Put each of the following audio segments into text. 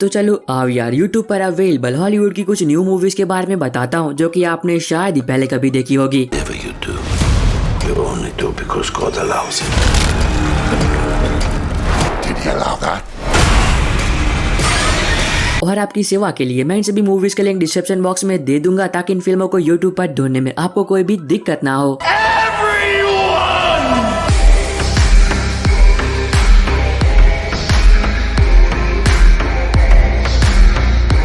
तो चलो आओ यार यूट्यूब पर अवेलेबल हॉलीवुड की कुछ न्यू मूवीज के बारे में बताता हूँ जो कि आपने शायद ही पहले कभी देखी होगी। Whatever you do, you only do because God allows it. Did he allow that? और आपकी सेवा के लिए मैं इन सभी मूवीज के लिंक डिस्क्रिप्शन बॉक्स में दे दूंगा ताकि इन फिल्मों को यूट्यूब पर ढूंढने में आपको कोई भी दिक्कत ना हो।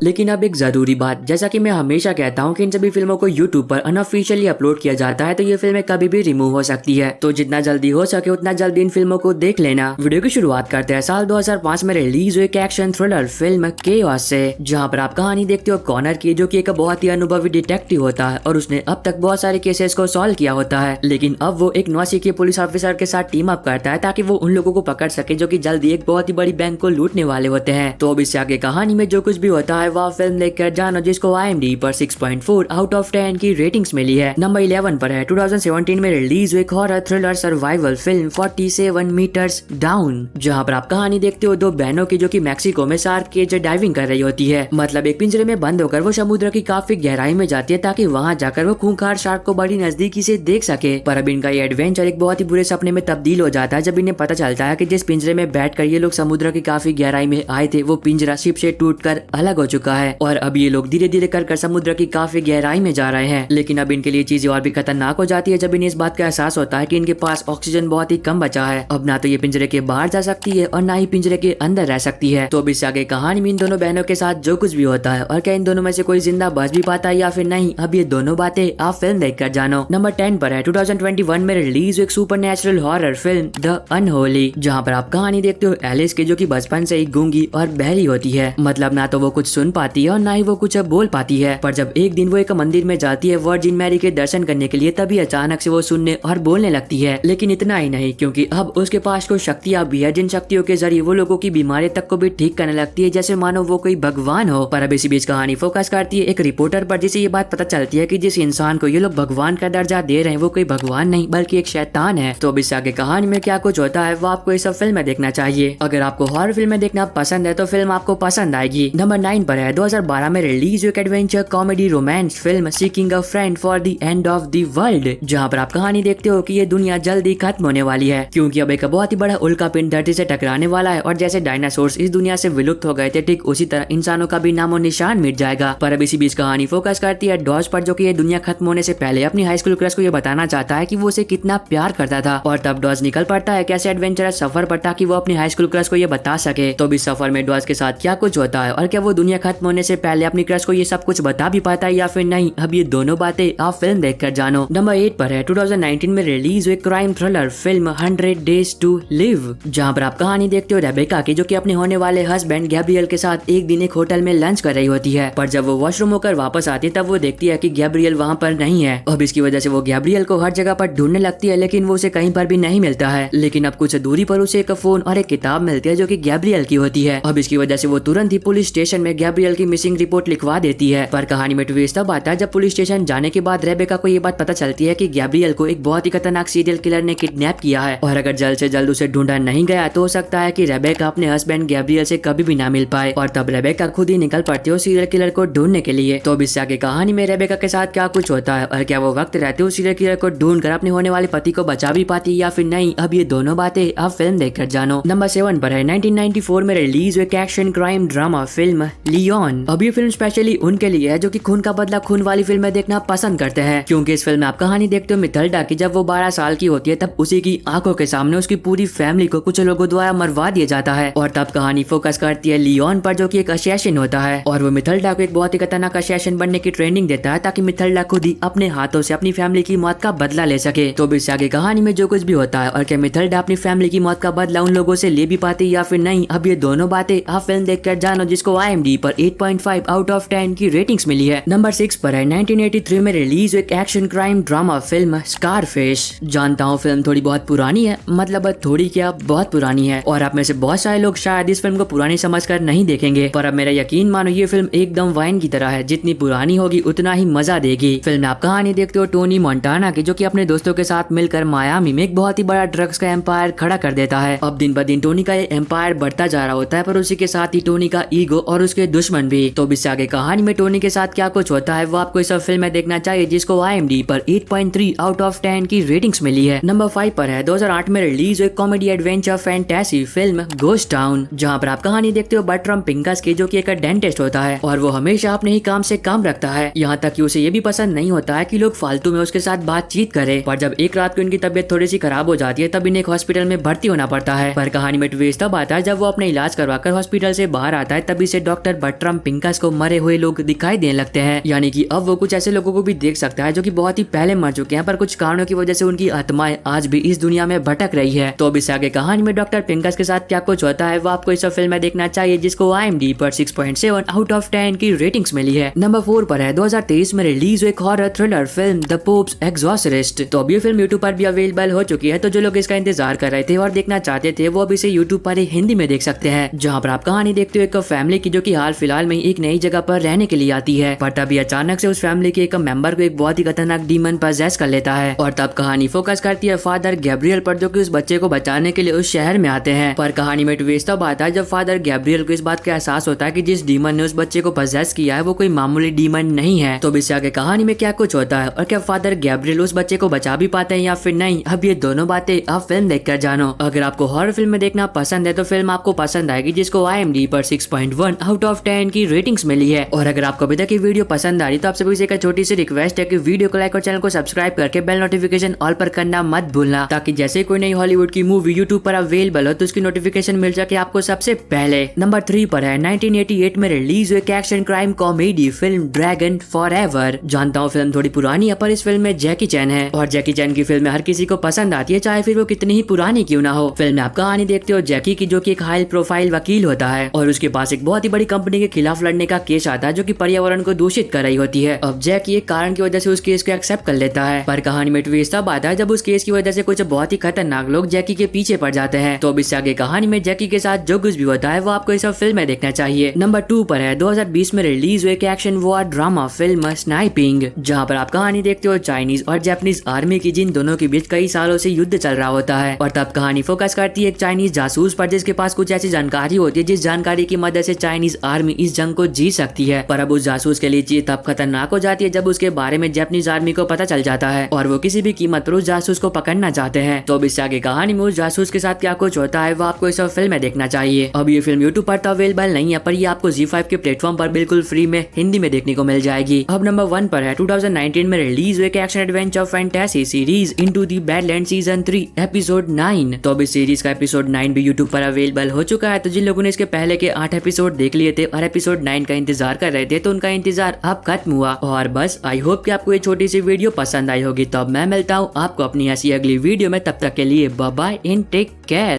लेकिन अब एक जरूरी बात, जैसा कि मैं हमेशा कहता हूं कि इन सभी फिल्मों को YouTube पर अनऑफिशियली अपलोड किया जाता है तो ये फिल्में कभी भी रिमूव हो सकती है, तो जितना जल्दी हो सके उतना जल्दी इन फिल्मों को देख लेना। वीडियो की शुरुआत करते हैं साल 2005 में रिलीज हुई एक एक्शन थ्रिलर फिल्म केओस से, जहां पर आप कहानी देखते हो कॉनर की, जो कि एक बहुत ही अनुभवी डिटेक्टिव होता है और उसने अब तक बहुत सारे केसेस को सॉल्व किया होता है। लेकिन अब वो एक नौसिखिए पुलिस ऑफिसर के साथ टीम अप करता है ताकि वो उन लोगों को पकड़ सके जो कि जल्दी एक बहुत ही बड़ी बैंक को लूटने वाले होते हैं। तो अब इससे आगे कहानी में जो कुछ भी होता है वह फिल्म देखकर जानो, जिसको IMDb पर 6.4 आउट ऑफ 10 की रेटिंग्स मिली है। नंबर 11 पर है 2017 में रिलीज हुई एक horror thriller survival film 47 meters down, जहां पर आप कहानी देखते हो दो बहनों की जो कि मैक्सिको में शार्क केज डाइविंग कर रही होती है। मतलब एक पिंजरे में बंद होकर वो समुद्र की काफी गहराई में जाती है ताकि वहां जाकर वो खूंखार शार्क को बड़ी नजदीकी से देख सके। पर अब इनका ये एडवेंचर एक बहुत ही बुरे सपने में तब्दील हो जाता है जब इन्हें पता चलता है कि जिस पिंजरे में बैठकर ये लोग समुद्र की काफी गहराई में आए थे वो पिंजरा शिप से टूटकर अलग हो चुका है और अब ये लोग धीरे धीरे कर समुद्र की काफी गहराई में जा रहे हैं। लेकिन अब इनके लिए चीजें और भी खतरनाक हो जाती है जब इन्हें इस बात का एहसास होता है कि इनके पास ऑक्सीजन बहुत ही कम बचा है। अब ना तो ये पिंजरे के बाहर जा सकती है और ना ही पिंजरे के अंदर रह सकती है। तो अब इससे आगे कहानी में इन दोनों बहनों के साथ जो कुछ भी होता है और क्या इन दोनों में से कोई जिंदा बच भी पाता है या फिर नहीं, अब ये दोनों बातें आप फिल्म देखकर जानो। नंबर 10 पर है 2021 में रिलीज एक supernatural horror film the unholy, जहाँ पर आप कहानी देखते हो एलिस की जो कि बचपन से ही गूंगी और बहरी होती है। मतलब ना तो वो कुछ सुन पाती है और ना ही वो कुछ बोल पाती है। पर जब एक दिन वो एक मंदिर में जाती है वर्जिन मैरी के दर्शन करने के लिए, तभी अचानक से वो सुनने और बोलने लगती है। लेकिन इतना ही नहीं, क्योंकि अब उसके पास कुछ शक्तियां भी है जिन शक्तियों के जरिए वो लोगों की बीमारी तक को भी ठीक करने लगती है, जैसे मानो वो कोई भगवान हो। पर अब इसी बीच कहानी फोकस करती है एक रिपोर्टर पर, जिसे ये बात पता चलती है कि जिस इंसान को ये लोग भगवान का दर्जा दे रहे हैं वो कोई भगवान नहीं बल्कि एक शैतान है। तो अब इससे आगे कहानी में क्या कुछ होता है वो आपको ये सब फिल्में देखना चाहिए। अगर आपको हॉरर फिल्में देखना पसंद है तो फिल्म आपको पसंद आएगी। नंबर 9 पर है 2012 में रिलीज एक adventure comedy romance film seeking a friend for the end of the world, जहां पर आप कहानी देखते हो कि ये दुनिया जल्दी खत्म होने वाली है, क्योंकि अब एक बहुत ही बड़ा उल्का पिंड धरती से टकराने वाला है और जैसे डायनासोर्स इस दुनिया से विलुप्त हो गए थे, ठीक उसी तरह इंसानों का भी नामो निशान मिट जाएगा। पर अब इसी बीच कहानी फोकस करती है डॉज पर, जो कि ये दुनिया खत्म होने से पहले अपनी हाई स्कूल क्रश को ये बताना चाहता है कि वो उसे कितना प्यार करता था। और तब डॉज निकल पड़ता है कैसे एडवेंचरस सफर पर ताकि वो अपनी हाई स्कूल क्रश को ये बता सके। तो इस सफर में डॉज के साथ क्या कुछ होता है और क्या वो दुनिया खत्म होने से पहले अपनी क्रश को ये सब कुछ बता भी पाता है या फिर नहीं, अब ये दोनों बातें आप फिल्म देखकर जानो। नंबर 8 पर है 2019 में रिलीज हुई crime thriller film 100 days to live, जहां पर आप कहानी देखते हो रेबेका की, जो कि अपने होने वाले हस्बैंड गैब्रियल के साथ एक दिन एक होटल में लंच कर रही होती है। पर जब वो वॉशरूम होकर वापस आती है तब वो देखती है कि गैब्रियल वहाँ पर नहीं है। अब इसकी वजह से वो गैब्रियल को हर जगह पर ढूंढने लगती है, लेकिन वो उसे कहीं पर भी नहीं मिलता है। लेकिन अब कुछ दूरी पर उसे एक फोन और एक किताब मिलती है जो कि गैब्रियल की होती है। अब इसकी वजह से वो तुरंत ही पुलिस स्टेशन में गैब्रियल की मिसिंग रिपोर्ट लिखवा देती है। पर कहानी में ट्विस्ट तब आता है जब पुलिस स्टेशन जाने के बाद रेबेका को ये बात पता चलती है कि गैब्रियल को एक बहुत ही खतरनाक सीरियल किलर ने किडनैप किया है और अगर जल्द से जल्द उसे ढूंढा नहीं गया तो हो सकता है कि रेबेका अपने हस्बैंड गैब्रियल से कभी भी ना मिल पाए। और तब रेबेका खुद ही निकल पड़ती है सीरियल किलर को ढूंढने के लिए। तो अब इससे आगे कहानी में रेबेका के साथ क्या कुछ होता है और क्या वो वक्त रहते हुए सीरियल किलर को ढूंढ कर अपने होने वाले पति को बचा भी पाती या फिर नहीं, अब ये दोनों बातें आप फिल्म देखकर जानो। नंबर 7 पर है 1994 में रिलीज एक action crime drama film Leon. अब ये फिल्म स्पेशली उनके लिए है जो कि खून का बदला खून वाली फिल्में देखना पसंद करते हैं, क्योंकि इस फिल्म में आप कहानी देखते हो मिथल्डा की जब वो 12 साल की होती है तब उसी की आंखों के सामने उसकी पूरी फैमिली को कुछ लोगों द्वारा मरवा दिया जाता है। और तब कहानी फोकस करती है लियोन पर, जो कि एक असैसिन होता है और वो मिथल्डा को एक बहुत ही खतरनाक असैसिन बनने की ट्रेनिंग देता है ताकि मिथल्डा खुद ही अपने हाथों से अपनी फैमिली की मौत का बदला ले सके। तो इससे आगे कहानी में जो कुछ भी होता है और क्या मिथल्डा अपनी फैमिली की मौत का बदला उन लोगों से ले भी पाती या फिर नहीं, अब ये दोनों बातें आप फिल्म देखकर जानो, जिसको IMDb पर 8.5 आउट ऑफ 10 की रेटिंग्स मिली है। नंबर 6 पर है 1983 में रिलीज एक एक्शन क्राइम ड्रामा फिल्म स्कारफिश। जानता हूँ फिल्म थोड़ी बहुत पुरानी है, मतलब थोड़ी क्या बहुत पुरानी है, और आप में से बहुत सारे लोग शायद इस फिल्म को पुरानी समझकर नहीं देखेंगे, पर अब मेरा यकीन मानो ये फिल्म एकदम वाइन की तरह है, जितनी पुरानी होगी उतना ही मजा देगी। फिल्म में आप कहानी देखते हो टोनी मोंटाना की, जो कि अपने दोस्तों के साथ मिलकर मायामी में एक बहुत ही बड़ा ड्रग्स का एम्पायर खड़ा कर देता है। अब दिन ब दिन टोनी का ये एम्पायर बढ़ता जा रहा होता है, पर उसी के साथ ही टोनी का ईगो और उसके दुश्मन भी। तो इससे आगे कहानी में टोनी के साथ क्या कुछ होता है वो आपको इस फिल्म में देखना चाहिए, जिसको IMDb पर 8.3 आउट ऑफ 10 की रेटिंग्स मिली है। नंबर 5 पर है 2008 में रिलीज एक comedy adventure fantasy film ghost town, जहाँ पर आप कहानी देखते हो बर्ट्रम पिंकस की, जो कि एक डेंटिस्ट होता है और वो हमेशा अपने ही काम से काम रखता है। यहाँ तक कि उसे ये भी पसंद नहीं होता है कि लोग फालतू में उसके साथ बातचीत करें। पर जब एक रात को इनकी तबीयत थोड़ी सी खराब हो जाती है, तब इन्हें एक हॉस्पिटल में भर्ती होना पड़ता है। पर कहानी में ट्विस्ट तब आता है जब वो अपने इलाज करवाकर हॉस्पिटल से बाहर आता है, तभी से डॉक्टर बर्ट्रम पिंकस को मरे हुए लोग दिखाई देने लगते हैं। यानी कि अब वो कुछ ऐसे लोगों को भी देख सकता है जो कि बहुत ही पहले मर चुके हैं, पर कुछ कारणों की वजह से उनकी आत्माएं आज भी इस दुनिया में भटक रही है। तो अब इससे आगे कहानी में डॉक्टर पिंकस के साथ क्या कुछ होता है वो आपको इस फिल्म में देखना चाहिए, जिसको IMDb पर 6.7 आउट ऑफ 10 की रेटिंग्स मिली है। नंबर 4 पर है 2023 में रिलीज एक horror thriller film the pops exorcist. तो अब ये फिल्म यूट्यूब पर भी अवेलेबल हो चुकी है, तो जो लोग इसका इंतजार कर रहे थे और देखना चाहते थे वो अब इसे यूट्यूब पर ही हिंदी में देख सकते हैं, जहाँ पर आप कहानी देखते हो एक फैमिली की, जो कि हाल फिलहाल में एक नई जगह पर रहने के लिए आती है। पर तभी अचानक से उस फैमिली के एक मेंबर को एक बहुत ही खतरनाक डीमन पजेस कर लेता है, और तब कहानी फोकस करती है फादर गैब्रियल पर, जो कि उस बच्चे को बचाने के लिए उस शहर में आते हैं। पर कहानी में ट्विस्ट तब आता है जब फादर गैब्रियल को इस बात का एहसास होता है कि जिस डीमन ने उस बच्चे को पजेस किया है वो कोई मामूली डीमन नहीं है। तो इससे आगे कहानी में क्या कुछ होता है और क्या फादर गैब्रियल उस बच्चे को बचा भी पाते हैं या फिर नहीं, अब ये दोनों बातें आप फिल्म देखकर जानो। अगर आपको हॉरर फिल्म में देखना पसंद है तो फिल्म आपको पसंद आएगी, जिसको IMDb पर 6.1 आउट ऑफ 10 की रेटिंग्स मिली है। और अगर आपको अभी तक ये वीडियो पसंद आ रही तो आप सभी से एक छोटी सी रिक्वेस्ट है कि वीडियो को लाइक और चैनल को सब्सक्राइब करके बेल नोटिफिकेशन ऑल पर करना मत भूलना, ताकि जैसे कोई नई हॉलीवुड की मूवी यूट्यूब पर अवेलेबल हो तो उसकी नोटिफिकेशन मिल सके आपको सबसे पहले। नंबर 3 पर है 1988 में रिलीज एक action crime comedy film dragon forever. जानता हूँ फिल्म थोड़ी पुरानी है, पर इस फिल्म में जैकी चैन है, और जैकी चैन की फिल्म हर किसी को पसंद आती है, चाहे फिर वो कितनी ही पुरानी क्यों ना हो। फिल्म में आप कहानी देखते हो जैकी की, जो कि एक हाई प्रोफाइल वकील होता है और उसके पास एक बहुत ही बड़ी कंपनी के खिलाफ लड़ने का केस आता है, जो कि पर्यावरण को दूषित कर रही होती है। अब जैकी एक कारण की वजह से उस केस को एक्सेप्ट कर लेता है, पर कहानी में ट्विस्ट तब आता है जब उस केस की वजह से कुछ बहुत ही खतरनाक लोग जैकी के पीछे पड़ जाते हैं। तो अब इससे आगे कहानी में जैकी के साथ जो कुछ भी होता है वो आपको इस फिल्म में देखना चाहिए। नंबर 2 पर है 2020 में रिलीज एक action war drama film sniping, जहाँ पर आप कहानी देखते हो चाइनीज और जापानीज आर्मी की, जिन दोनों के बीच कई सालों से युद्ध चल रहा होता है। और तब कहानी फोकस करती है एक चाइनीज जासूस पर, जिसके पास कुछ ऐसी जानकारी होती है जिस जानकारी की मदद से चाइनीज आर्मी इस जंग को जीत सकती है। पर अब उस जासूस के लिए चीज तब खतरनाक हो जाती है जब उसके बारे में जापानीज आर्मी को पता चल जाता है और वो किसी भी कीमत पर उस जासूस को पकड़ना चाहते हैं। तो अब इससे आगे कहानी में उस जासूस के साथ क्या कुछ होता है वो आपको इस फिल्म में देखना चाहिए। अब ये फिल्म यूट्यूब पर तो अवेलेबल नहीं है, पर ये आपको ZEE5 के प्लेटफॉर्म पर बिल्कुल फ्री में हिंदी में देखने को मिल जाएगी। अब नंबर 1 पर है 2019 में रिलीज एक action adventure fantasy series into the badland season 3 episode 9। तो अब इस सीरीज का एपिसोड 9 भी यूट्यूब पर अवेलेबल हो चुका है, तो जिन लोगों ने इसके पहले के 8 एपिसोड देख लिए थे और एपिसोड 9 का इंतजार कर रहे थे, तो उनका इंतजार अब खत्म हुआ। और बस आई होप कि आपको ये छोटी सी वीडियो पसंद आई होगी। तो अब मैं मिलता हूँ आपको अपनी ऐसी अगली वीडियो में, तब तक के लिए bye bye and take care.